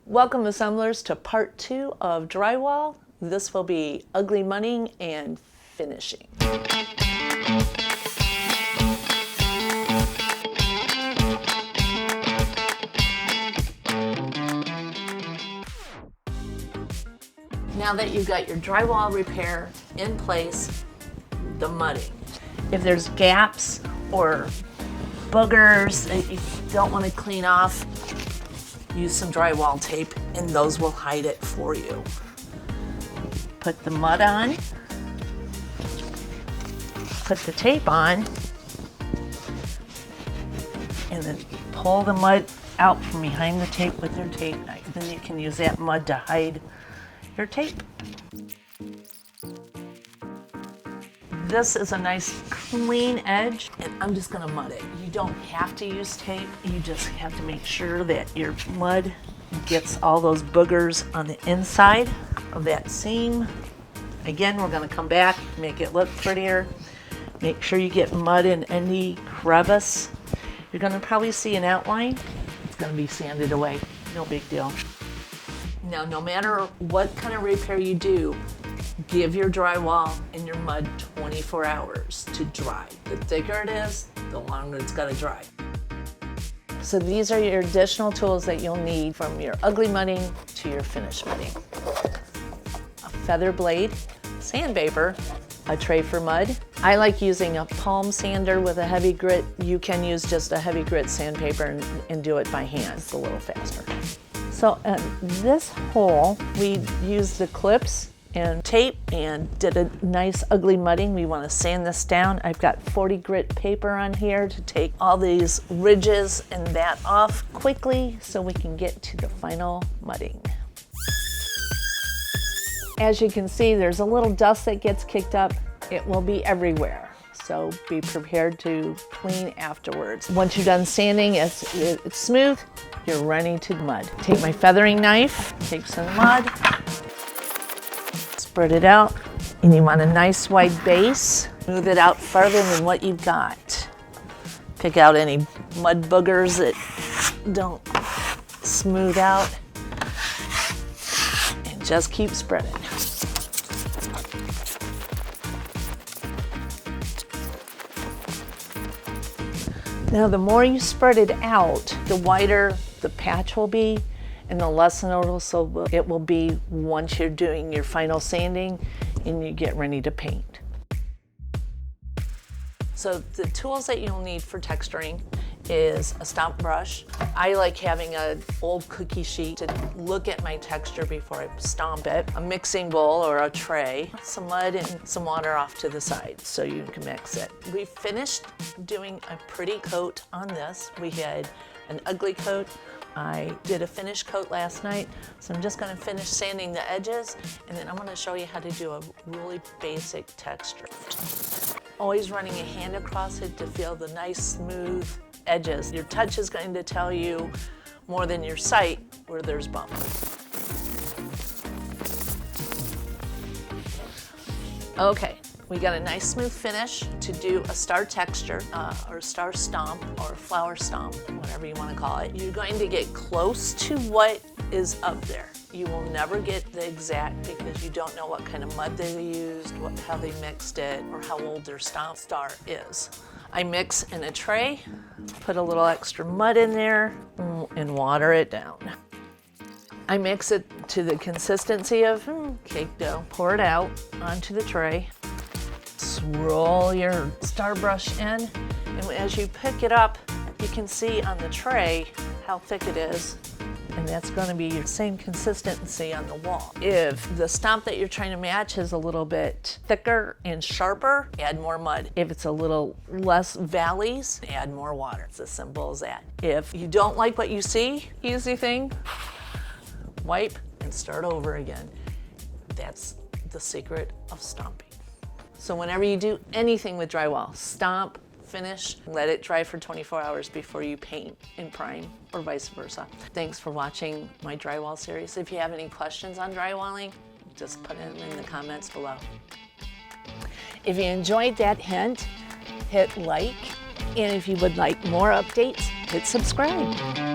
Welcome, assemblers, to part 2 of drywall. This will be ugly mudding and finishing. Now that you've got your drywall repair in place, the mudding. If there's gaps or boogers that you don't want to clean off, use some drywall tape and those will hide it for you. Put the mud on, put the tape on, and then pull the mud out from behind the tape with your tape knife. Then you can use that mud to hide your tape. This is a nice clean edge, and I'm just gonna mud it. You don't have to use tape, you just have to make sure that your mud gets all those boogers on the inside of that seam. Again, we're gonna come back, make it look prettier. Make sure you get mud in any crevice. You're gonna probably see an outline. It's gonna be sanded away, no big deal. Now, no matter what kind of repair you do, give your drywall and your mud 24 hours to dry. The thicker it is, the longer it's gotta dry. So these are your additional tools that you'll need from your ugly mudding to your finish mudding. A feather blade, sandpaper, a tray for mud. I like using a palm sander with a heavy grit. You can use just a heavy grit sandpaper and do it by hand. It's a little faster. So in this hole, we used the clips and tape and did a nice ugly mudding. We want to sand this down. I've got 40 grit paper on here to take all these ridges and that off quickly so we can get to the final mudding. As you can see, there's a little dust that gets kicked up. It will be everywhere, so be prepared to clean afterwards. Once you're done sanding, it's smooth, you're ready to mud. Take my feathering knife, take some mud, spread it out, and you want a nice wide base. Smooth it out farther than what you've got. Pick out any mud boogers that don't smooth out, and just keep spreading. Now, the more you spread it out, the wider the patch will be, and the less noticeable it will be once you're doing your final sanding and you get ready to paint. So the tools that you'll need for texturing is a stomp brush. I like having an old cookie sheet to look at my texture before I stomp it. A mixing bowl or a tray, some mud and some water off to the side so you can mix it. We finished doing a pretty coat on this. We had an ugly coat. I did a finish coat last night, so I'm just gonna finish sanding the edges, and then I'm gonna show you how to do a really basic texture. Always running a hand across it to feel the nice smooth edges. Your touch is going to tell you more than your sight where there's bumps. Okay, we got a nice smooth finish to do a star texture, or star stomp, or flower stomp, whatever you want to call it. You're going to get close to what is up there. You will never get the exact because you don't know what kind of mud they used, how they mixed it, or how old their stomp star is. I mix in a tray, put a little extra mud in there, and water it down. I mix it to the consistency of cake dough. Pour it out onto the tray. Roll your star brush in, and as you pick it up, you can see on the tray how thick it is, and that's going to be your same consistency on the wall. If the stomp that you're trying to match is a little bit thicker and sharper, add more mud. If it's a little less valleys, add more water. It's as simple as that. If you don't like what you see, easy thing, wipe and start over again. That's the secret of stomping. So whenever you do anything with drywall, stomp, finish, let it dry for 24 hours before you paint and prime, or vice versa. Thanks for watching my drywall series. If you have any questions on drywalling, just put them in the comments below. If you enjoyed that hint, hit like, and if you would like more updates, hit subscribe.